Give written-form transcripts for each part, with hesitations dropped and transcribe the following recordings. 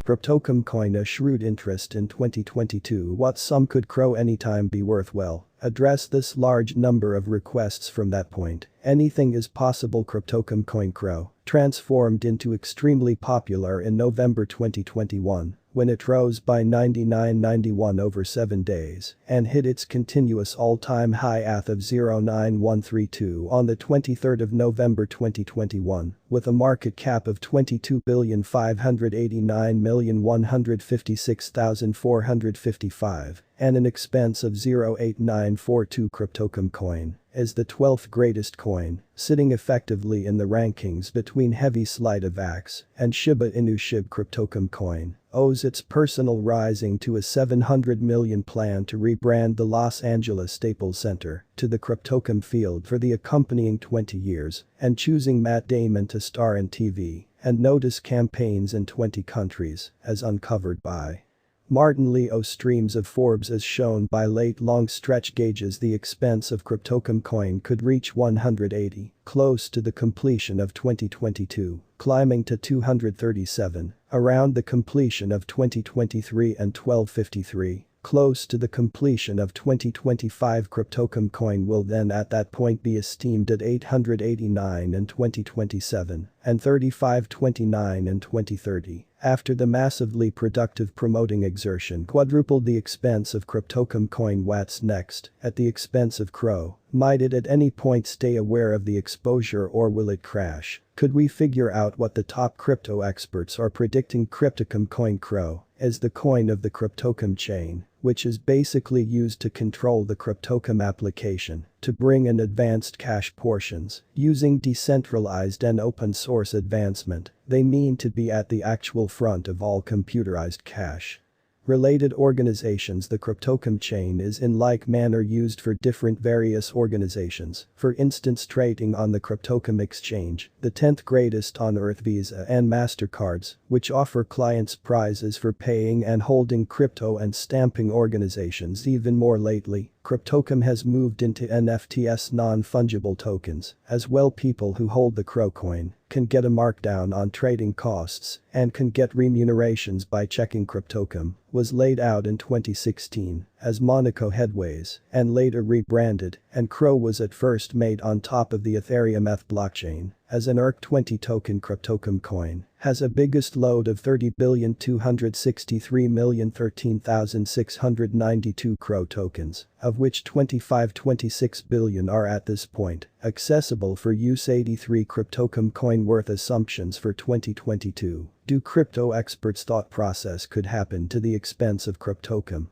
Cryptocom coin a shrewd interest in 2022. What sum could CRO anytime be worth? Well, address this large number of requests from that point. Anything is possible. Cryptocom coin CRO transformed into extremely popular in November 2021 when it rose by 99.91 over 7 days and hit its continuous all-time high ATH of 0.9132 on the 23rd of November 2021 with a market cap of 22,589,156,455 and an expense of 0.8942. Cryptocom coin is the 12th greatest coin, sitting effectively in the rankings between heavy sleight of axe and Shiba Inu. SHIB Cryptocom coin owes its personal rising to a $700 million plan to rebrand the Los Angeles Staples Center to the Cryptocom field for the accompanying 20 years and choosing Matt Damon to star in TV and notice campaigns in 20 countries, as uncovered by Martin Leo. Streams of Forbes. As shown by late long stretch gauges, the expense of Cryptocom coin could reach 180, close to the completion of 2022, climbing to 237, around the completion of 2023 and 1253. Close to the completion of 2025. Cryptocom coin will then at that point be esteemed at 889 in 2027 and 3529 in 2030 after the massively productive promoting exertion quadrupled the expense of Cryptocom coin. What's next at the expense of CRO? Might it at any point stay aware of the exposure or will it crash? Could we figure out what the top crypto experts are predicting? Cryptocom coin CRO is the coin of the Cryptocom chain, which is basically used to control the Cryptocom application to bring in advanced cash portions using decentralized and open source advancement. They mean to be at the actual front of all computerized cash related organizations. The Cryptocom chain is in like manner used for different various organizations, for instance trading on the Cryptocom exchange, the 10th greatest on earth. Visa and MasterCards, which offer clients prizes for paying and holding crypto, and stamping organizations. Even more lately, Cryptocom has moved into NFTs, non-fungible tokens, as well. People who hold the CRO coin can get a markdown on trading costs and can get remunerations by checking. Cryptocom was laid out in 2016 as Monaco Headways and later rebranded, and CRO was at first made on top of the Ethereum ETH blockchain as an ERC20 token. Cryptocom coin has a biggest load of 30,263,013,692 CRO tokens, of which 26 billion are at this point accessible for use. 83 Cryptocom coin worth assumptions for 2022. Do crypto experts thought process could happen to the expense of Cryptocom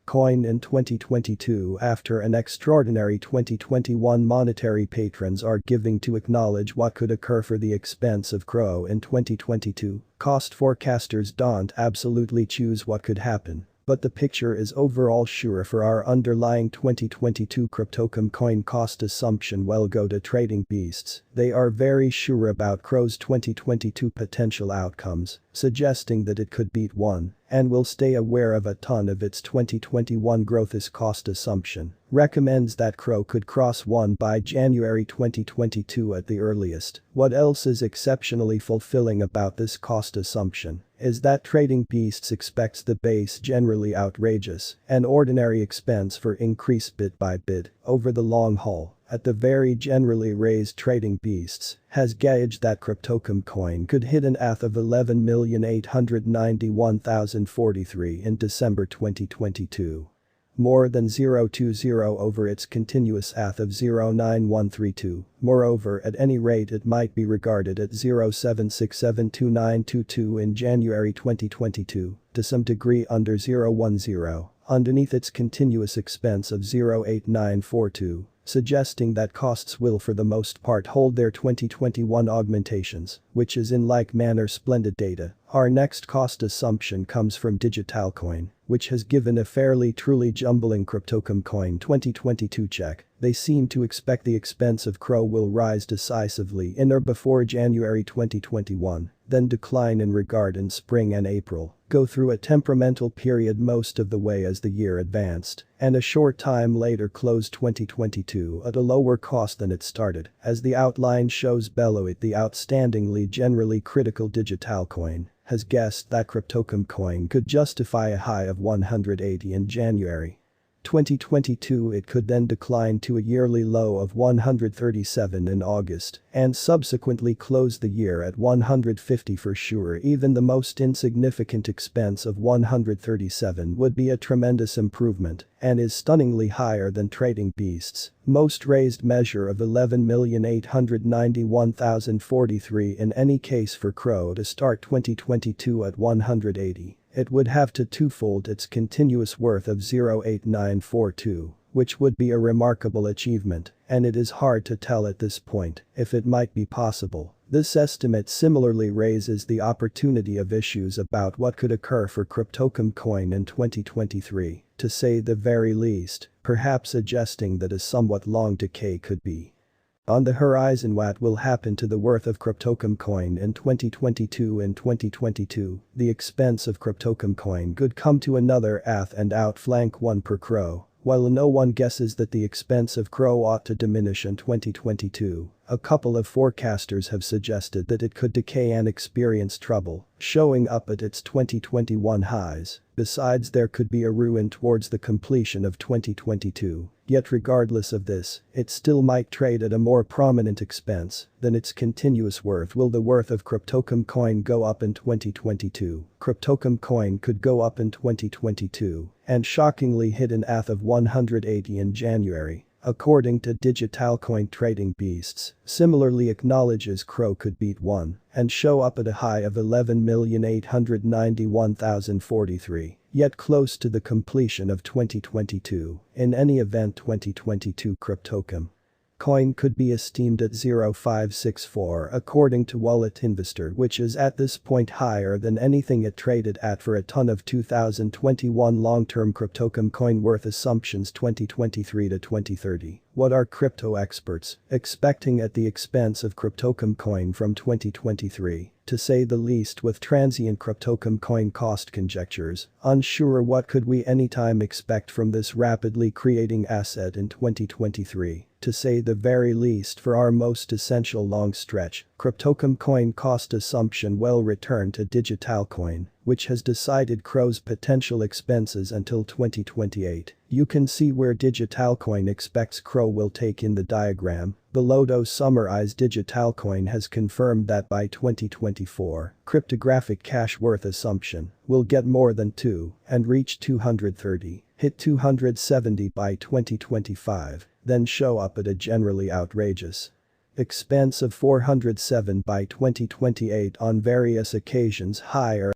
coin in 2022 after an extraordinary 2021 monetary patrons are giving to acknowledge what could occur for the expense of CRO in 2022. Cost forecasters don't absolutely choose what could happen, but the picture is overall sure for our underlying 2022 Cryptocom coin cost assumption. Well, go to Trading Beasts. They are very sure about CRO's 2022 potential outcomes, suggesting that it could beat 1 and will stay aware of a ton of its 2021 growth as cost assumption. Recommends that CRO could cross 1 by January 2022 at the earliest. What else is exceptionally fulfilling about this cost assumption is that Trading Beasts expects the base generally outrageous and ordinary expense for increase bit by bit over the long haul. At the very generally raised, Trading Beasts has gauged that Cryptocom coin could hit an ATH of 11,891,043 in December 2022. More than 0.20 over its continuous ATH of 0.9132. Moreover, at any rate it might be regarded at 0.7672922 in January 2022, to some degree under 0.10, underneath its continuous expense of 0.8942. Suggesting that costs will for the most part hold their 2021 augmentations, which is in like manner splendid data. Our next cost assumption comes from Digitalcoin, which has given a fairly truly jumbling Cryptocom coin 2022 check. They seem to expect the expense of CRO will rise decisively in or before January 2021, then decline in regard in spring and April, go through a temperamental period most of the way as the year advanced, and a short time later close 2022 at a lower cost than it started, as the outline shows below it. The outstandingly generally critical Digitalcoin has guessed that Cryptocom coin could justify a high of 180 in January 2022. It could then decline to a yearly low of 137 in August and subsequently close the year at 150 for sure. Even the most insignificant expense of 137 would be a tremendous improvement and is stunningly higher than Trading Beast's most raised measure of 11,891,043. In any case, for CRO to start 2022 at 180, it would have to twofold its continuous worth of 0.8942, which would be a remarkable achievement, and it is hard to tell at this point if it might be possible. This estimate similarly raises the opportunity of issues about what could occur for Cryptocom coin in 2023, to say the very least, perhaps suggesting that a somewhat long decay could be on the horizon. What will happen to the worth of Cryptocom coin in 2022? In 2022, the expense of Cryptocom coin could come to another ath and outflank one per CRO. While no one guesses that the expense of CRO ought to diminish in 2022, a couple of forecasters have suggested that it could decay and experience trouble showing up at its 2021 highs. Besides, there could be a ruin towards the completion of 2022. Yet regardless of this, it still might trade at a more prominent expense than its continuous worth. Will the worth of Cryptocom coin go up in 2022? Cryptocom coin could go up in 2022 and shockingly hit an ath of 180 in January. According to Digitalcoin, Trading Beasts similarly acknowledges CRO could beat 1 and show up at a high of 11,891,043, yet close to the completion of 2022. In any event, 2022 Cryptocom coin could be esteemed at 0.564 according to Wallet Investor, which is at this point higher than anything it traded at for a ton of 2021 long-term Cryptocom coin worth assumptions 2023 to 2030. What are crypto experts expecting at the expense of Cryptocom coin from 2023? To say the least, with transient Cryptocom coin cost conjectures, unsure what could we anytime expect from this rapidly creating asset in 2023. To say the very least, for our most essential long stretch, Cryptocom coin cost assumption will return to Digitalcoin, which has decided CRO's potential expenses until 2028. You can see where Digitalcoin expects CRO will take in the diagram. Below to summarize, Digitalcoin has confirmed that by 2024, cryptographic cash worth assumption will get more than 2 and reach 230, hit 270 by 2025, then show up at a generally outrageous expense of 407 by 2028 on various occasions higher